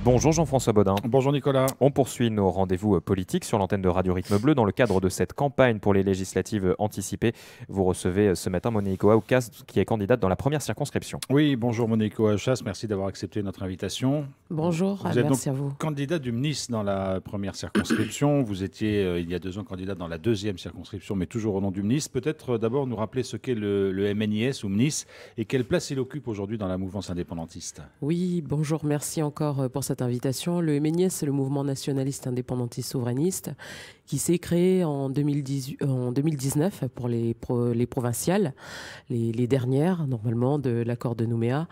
Bonjour Jean-François Bodin. Bonjour Nicolas. On poursuit nos rendez-vous politiques sur l'antenne de Radio Rythme Bleu dans le cadre de cette campagne pour les législatives anticipées. Vous recevez ce matin Monique Aucas qui est candidate dans la première circonscription. Oui, bonjour Monique Aucas, merci d'avoir accepté notre invitation. Bonjour, vous êtes merci donc à vous. Candidate du MNIS dans la première circonscription. Vous étiez il y a 2 ans candidate dans la deuxième circonscription, mais toujours au nom du MNIS. Peut-être d'abord nous rappeler ce qu'est le MNIS ou MNIS et quelle place il occupe aujourd'hui dans la mouvance indépendantiste. Oui, bonjour, merci encore pour cette invitation. Le MNIS, c'est le mouvement nationaliste indépendantiste souverainiste qui s'est créé en 2019 pour les provinciales, les dernières normalement de l'accord de Nouméa.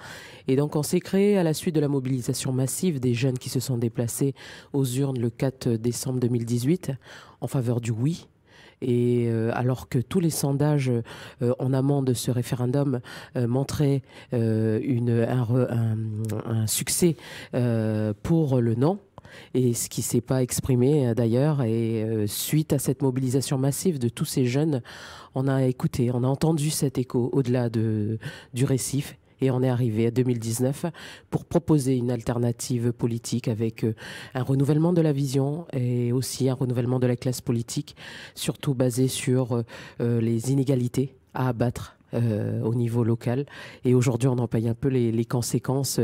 Et donc on s'est créé à la suite de la mobilisation massive des jeunes qui se sont déplacés aux urnes le 4 décembre 2018 en faveur du oui. Et alors que tous les sondages en amont de ce référendum montraient un succès pour le non, et ce qui ne s'est pas exprimé d'ailleurs. Et suite à cette mobilisation massive de tous ces jeunes, on a écouté, on a entendu cet écho au-delà du récif. Et on est arrivé à 2019 pour proposer une alternative politique avec un renouvellement de la vision et aussi un renouvellement de la classe politique, surtout basé sur les inégalités à abattre au niveau local. Et aujourd'hui, on en paye un peu les conséquences.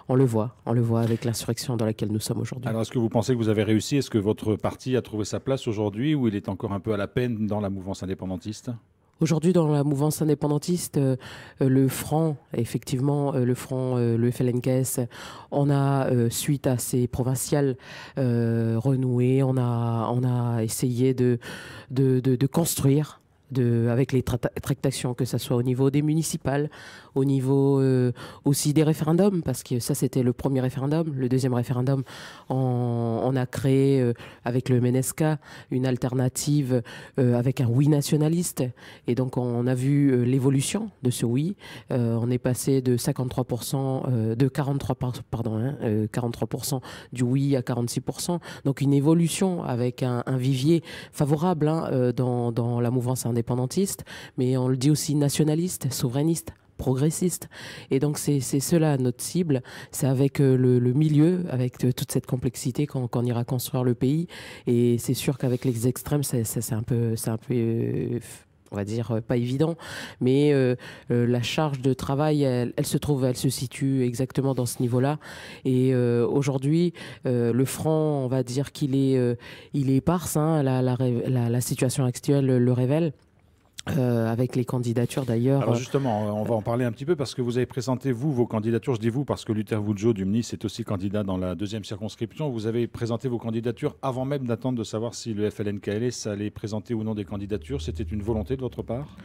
On le voit avec l'insurrection dans laquelle nous sommes aujourd'hui. Alors, est-ce que vous pensez que vous avez réussi? Est-ce que votre parti a trouvé sa place aujourd'hui ou il est encore un peu à la peine dans la mouvance indépendantiste? Aujourd'hui, dans la mouvance indépendantiste, le Front, effectivement, le FLNKS, on a, suite à ces provinciales renouées, on a essayé de construire avec les tractations, que ce soit au niveau des municipales, au niveau aussi des référendums, parce que ça c'était le premier référendum. Le deuxième référendum, on a créé avec le MNSK une alternative avec un oui nationaliste, et donc on a vu l'évolution de ce oui. On est passé de 53%, de 43% du oui à 46%, donc une évolution avec un vivier favorable dans la mouvance indépendantiste, mais on le dit aussi nationaliste, souverainiste, progressiste. Et donc c'est cela notre cible. C'est avec le milieu, avec toute cette complexité qu'on ira construire le pays. Et c'est sûr qu'avec les extrêmes, c'est un peu on va dire pas évident, mais la charge de travail, elle se situe exactement dans ce niveau-là. Et aujourd'hui, le Front, on va dire qu'il est éparse, hein, la situation actuelle le révèle. Avec les candidatures d'ailleurs. Alors justement, on va en parler un petit peu parce que vous avez présenté, vos candidatures. Je dis vous parce que Luther Vudjo du MNIS est aussi candidat dans la deuxième circonscription. Vous avez présenté vos candidatures avant même d'attendre de savoir si le FLNKLS allait présenter ou non des candidatures. C'était une volonté de votre part?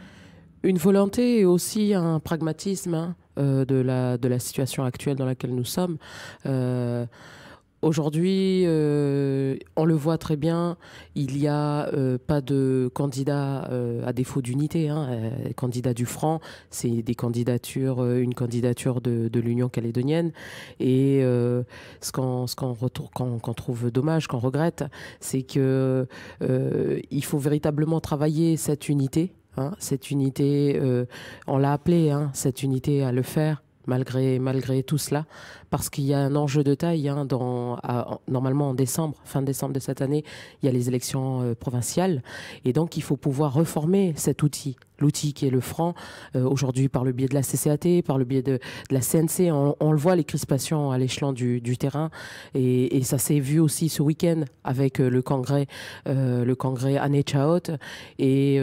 Une volonté et aussi un pragmatisme de la situation actuelle dans laquelle nous sommes. Aujourd'hui, on le voit très bien, il n'y a pas de candidat à défaut d'unité. Candidat du Front, c'est une candidature de l'Union calédonienne. Et ce qu'on trouve dommage, qu'on regrette, c'est qu'il faut véritablement travailler cette unité. Cette unité, on l'a appelée, cette unité à le faire. Malgré tout cela, parce qu'il y a un enjeu de taille. Normalement en fin décembre de cette année, il y a les élections provinciales, et donc il faut pouvoir reformer cet outil, l'outil qui est le Front, aujourd'hui par le biais de la CCAT, par le biais de la CNC, on le voit, les crispations à l'échelon du terrain, et ça s'est vu aussi ce week-end avec le congrès Anne Chaot, et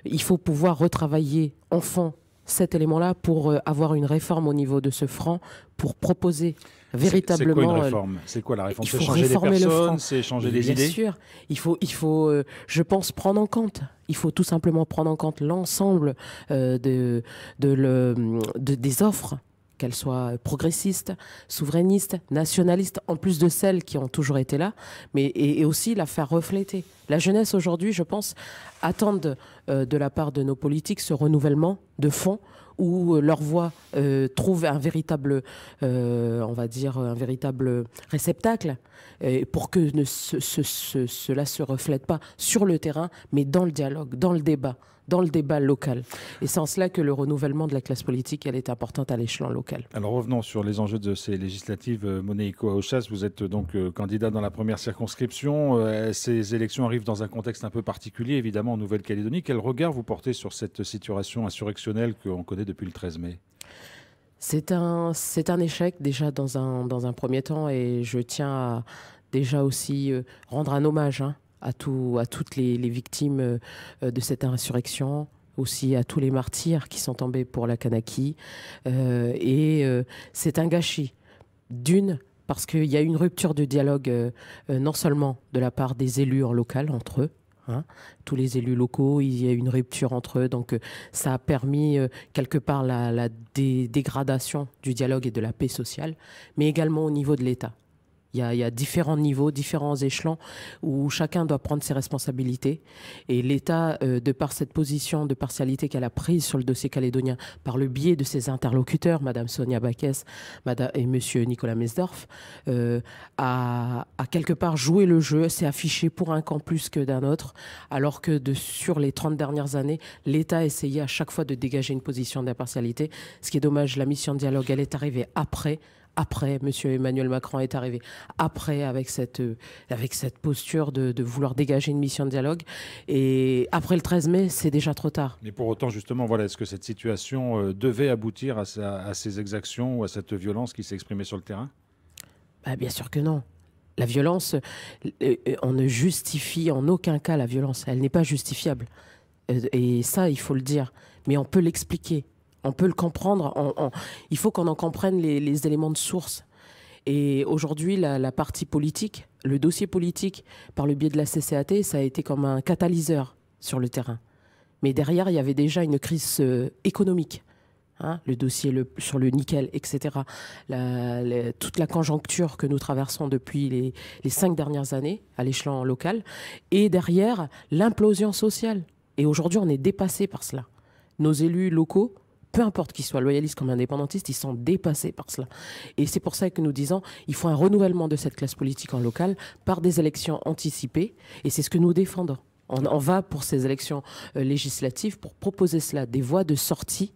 il faut pouvoir retravailler en fond cet élément-là pour avoir une réforme au niveau de ce Front, pour proposer véritablement... C'est quoi une réforme? C'est quoi la réforme? C'est changer les personnes, c'est changer les idées? Bien sûr, il faut je pense, prendre en compte. Il faut tout simplement prendre en compte l'ensemble des offres, qu'elles soient progressistes, souverainistes, nationalistes, en plus de celles qui ont toujours été là, mais et aussi la faire refléter. La jeunesse aujourd'hui, je pense, attendent de la part de nos politiques ce renouvellement de fond où leur voix trouve un véritable, on va dire, un véritable réceptacle pour que cela se reflète pas sur le terrain, mais dans le dialogue, dans le débat, dans le débat local. Et c'est en cela que le renouvellement de la classe politique, elle est importante à l'échelon local. Alors revenons sur les enjeux de ces législatives. Monehiko Aouchas, vous êtes donc candidat dans la première circonscription. Ces élections arrivent dans un contexte un peu particulier, évidemment, en Nouvelle-Calédonie. Quel regard vous portez sur cette situation insurrectionnelle qu'on connaît depuis le 13 mai ? C'est un échec déjà dans un premier temps, et je tiens à déjà aussi rendre un hommage à toutes les victimes de cette insurrection, aussi à tous les martyrs qui sont tombés pour la Kanaki. C'est un gâchis. Parce qu'il y a une rupture de dialogue, non seulement de la part des élus en local entre eux, tous les élus locaux, il y a une rupture entre eux. Donc ça a permis quelque part la dégradation du dialogue et de la paix sociale, mais également au niveau de l'État. Il y a différents niveaux, différents échelons où chacun doit prendre ses responsabilités. Et l'État, de par cette position de partialité qu'elle a prise sur le dossier calédonien, par le biais de ses interlocuteurs, Mme Sonia Backès et M. Nicolas Mesdorf, a quelque part joué le jeu, s'est affiché pour un camp plus que d'un autre, alors que sur les 30 dernières années, l'État a essayé à chaque fois de dégager une position d'impartialité. Ce qui est dommage, la mission de dialogue, elle est arrivée après, M. Emmanuel Macron est arrivé après avec cette posture de vouloir dégager une mission de dialogue. Et après le 13 mai, c'est déjà trop tard. Mais pour autant, justement, voilà, est-ce que cette situation devait aboutir à ces exactions ou à cette violence qui s'est exprimée sur le terrain ? Bien sûr que non. La violence, on ne justifie en aucun cas la violence. Elle n'est pas justifiable. Et ça, il faut le dire. Mais on peut l'expliquer. On peut le comprendre. Il faut qu'on en comprenne les éléments de source. Et aujourd'hui, la partie politique, le dossier politique, par le biais de la CCAT, ça a été comme un catalyseur sur le terrain. Mais derrière, il y avait déjà une crise économique. Le dossier sur le nickel, etc. Toute la conjoncture que nous traversons depuis les 5 dernières années à l'échelon local. Et derrière, l'implosion sociale. Et aujourd'hui, on est dépassé par cela. Nos élus locaux, peu importe qu'ils soient loyalistes comme indépendantistes, ils sont dépassés par cela. Et c'est pour ça que nous disons qu'il faut un renouvellement de cette classe politique en local par des élections anticipées. Et c'est ce que nous défendons. On va pour ces élections législatives pour proposer cela, des voies de sortie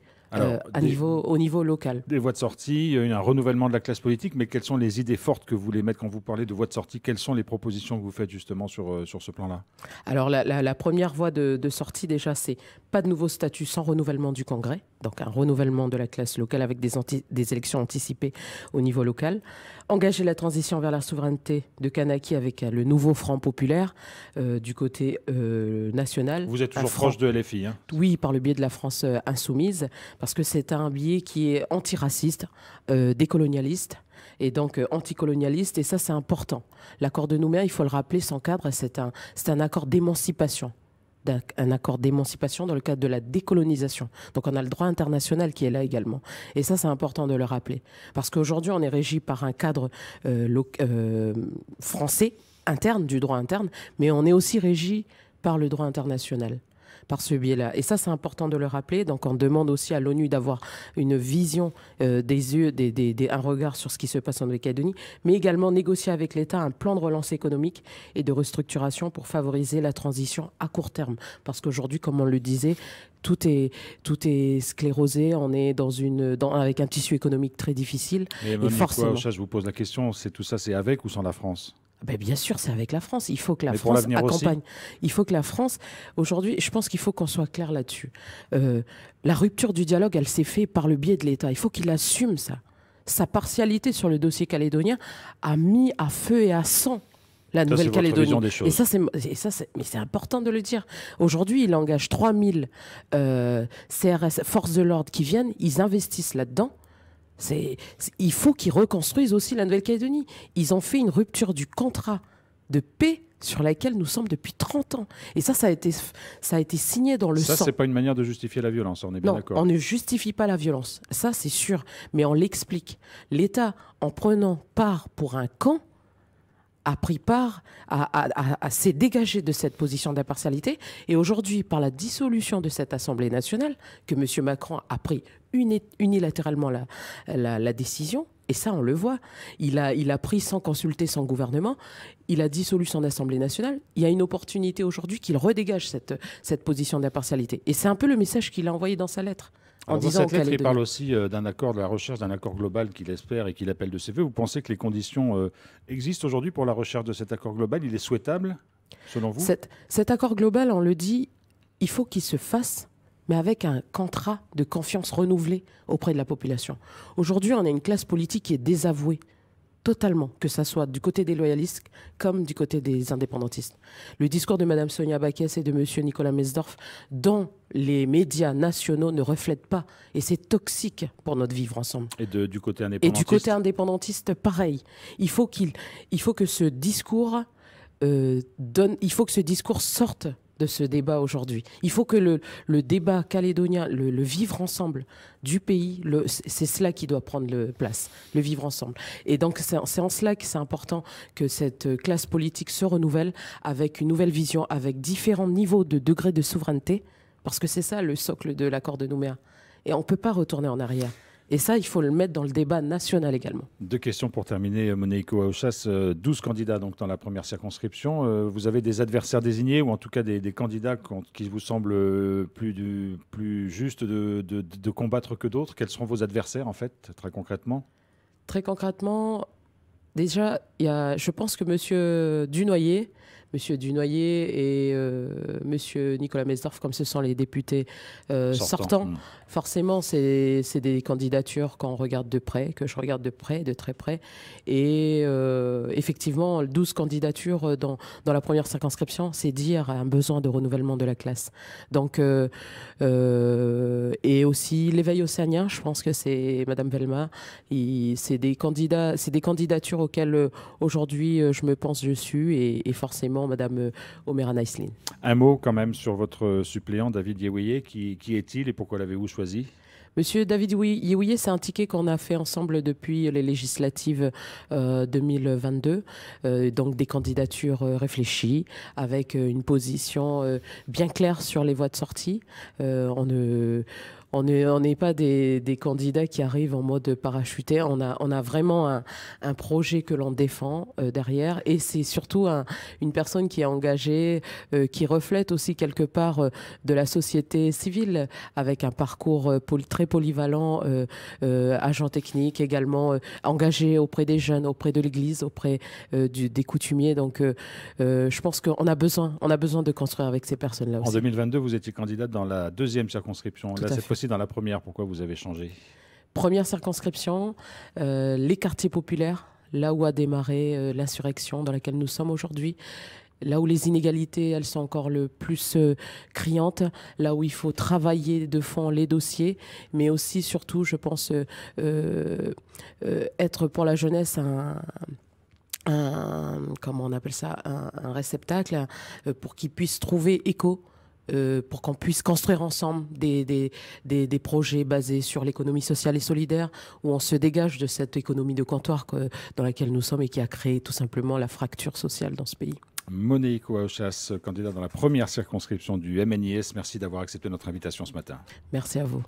au niveau local. Des voies de sortie, un renouvellement de la classe politique, mais quelles sont les idées fortes que vous voulez mettre quand vous parlez de voies de sortie ? Quelles sont les propositions que vous faites justement sur ce plan-là ? Alors la première voie de sortie déjà, c'est pas de nouveau statut sans renouvellement du Congrès, donc un renouvellement de la classe locale avec des élections anticipées au niveau local. Engager la transition vers la souveraineté de Kanaki avec le nouveau Front populaire du côté national. Vous êtes toujours proche de LFI, Oui, par le biais de la France insoumise, parce que c'est un biais qui est antiraciste, décolonialiste, et donc anticolonialiste, et ça c'est important. L'accord de Nouméa, il faut le rappeler, son cadre, c'est un accord d'émancipation. Un accord d'émancipation dans le cadre de la décolonisation. Donc on a le droit international qui est là également. Et ça, c'est important de le rappeler. Parce qu'aujourd'hui, on est régi par un cadre français, interne, du droit interne, mais on est aussi régi par le droit international, par ce biais-là. Et ça, c'est important de le rappeler. Donc on demande aussi à l'ONU d'avoir une vision un regard sur ce qui se passe en Nouvelle-Calédonie, mais également négocier avec l'État un plan de relance économique et de restructuration pour favoriser la transition à court terme. Parce qu'aujourd'hui, comme on le disait, tout est sclérosé, on est avec un tissu économique très difficile. Et forcément, je vous pose la question, tout ça, c'est avec ou sans la France ? Bien sûr, c'est avec la France. Il faut que la France accompagne. Il faut que la France... Aujourd'hui, je pense qu'il faut qu'on soit clair là-dessus. La rupture du dialogue, elle s'est faite par le biais de l'État. Il faut qu'il assume ça. Sa partialité sur le dossier calédonien a mis à feu et à sang la Nouvelle-Calédonie. Et ça, c'est important de le dire. Aujourd'hui, il engage 3000 CRS, forces de l'ordre qui viennent. Ils investissent là-dedans. Il faut qu'ils reconstruisent aussi la Nouvelle-Calédonie. Ils ont fait une rupture du contrat de paix sur laquelle nous sommes depuis 30 ans. Et ça a été signé dans le sang. Ça, c'est pas une manière de justifier la violence, on est bien d'accord. Non, on ne justifie pas la violence. Ça, c'est sûr. Mais on l'explique. L'État, en prenant part pour un camp, a pris part, s'est dégagé de cette position d'impartialité. Et aujourd'hui, par la dissolution de cette Assemblée nationale, que M. Macron a pris unilatéralement la décision, Et ça, on le voit. Il a pris sans consulter son gouvernement, il a dissolu son Assemblée nationale. Il y a une opportunité aujourd'hui qu'il redégage cette position d'impartialité. Et c'est un peu le message qu'il a envoyé dans sa lettre. Dans cette lettre, il parle aussi d'un accord, de la recherche d'un accord global qu'il espère et qu'il appelle de ses voeux. Vous pensez que les conditions existent aujourd'hui pour la recherche de cet accord global? Il est souhaitable, selon vous? Cet accord global, on le dit, il faut qu'il se fasse, mais avec un contrat de confiance renouvelé auprès de la population. Aujourd'hui, on a une classe politique qui est désavouée totalement, que ce soit du côté des loyalistes comme du côté des indépendantistes. Le discours de Mme Sonia Backès et de M. Nicolas Mesdorf, dont les médias nationaux ne reflètent pas, et c'est toxique pour notre vivre ensemble. Et du côté indépendantiste? Et du côté indépendantiste, pareil. Il faut que ce discours il faut que ce discours sorte de ce débat aujourd'hui. Il faut que le débat calédonien, le vivre ensemble du pays, c'est cela qui doit prendre place, le vivre ensemble. Et donc c'est en cela que c'est important que cette classe politique se renouvelle avec une nouvelle vision, avec différents niveaux de degrés de souveraineté, parce que c'est ça le socle de l'accord de Nouméa. Et on ne peut pas retourner en arrière. Et ça, il faut le mettre dans le débat national également. 2 questions pour terminer, Monehiko Aouchas. 12 candidats donc, dans la première circonscription. Vous avez des adversaires désignés, ou en tout cas des candidats qui vous semblent plus justes de combattre que d'autres? Quels seront vos adversaires, en fait, très concrètement? Très concrètement, déjà, je pense que M. Dunoyer et M. Nicolas Mesdorf, comme ce sont les députés sortants, forcément, c'est des candidatures qu'on regarde de près, que je regarde de très près. Et effectivement, 12 candidatures dans la première circonscription, c'est dire un besoin de renouvellement de la classe. Donc, et aussi l'éveil océanien, je pense que c'est Mme Velma. C'est des candidatures auxquelles aujourd'hui je me pense dessus, et forcément Mme Omera Naïsline. Un mot quand même sur votre suppléant David Yeweye. Qui est-il et pourquoi l'avez-vous choisi? Monsieur David Yeweye, c'est un ticket qu'on a fait ensemble depuis les législatives 2022. Donc des candidatures réfléchies, avec une position bien claire sur les voies de sortie. On n'est pas des candidats qui arrivent en mode parachuté. On a vraiment un projet que l'on défend derrière. Et c'est surtout une personne qui est engagée, qui reflète aussi quelque part de la société civile, avec un parcours très polyvalent, agent technique également, engagé auprès des jeunes, auprès de l'Église, auprès des coutumiers. Donc je pense qu'on a besoin de construire avec ces personnes-là aussi. En 2022, vous étiez candidate dans la 2e circonscription. Là, cette fois-ci, dans la première, pourquoi vous avez changé? Première circonscription, les quartiers populaires, là où a démarré l'insurrection dans laquelle nous sommes aujourd'hui, là où les inégalités, elles sont encore le plus criantes, là où il faut travailler de fond les dossiers, mais aussi, surtout, je pense, être pour la jeunesse comment on appelle ça, un réceptacle pour qu'ils puissent trouver écho. Pour qu'on puisse construire ensemble des projets basés sur l'économie sociale et solidaire, où on se dégage de cette économie de comptoir dans laquelle nous sommes et qui a créé tout simplement la fracture sociale dans ce pays. Monehiko Aouchas, candidat dans la première circonscription du MNIS, merci d'avoir accepté notre invitation ce matin. Merci à vous.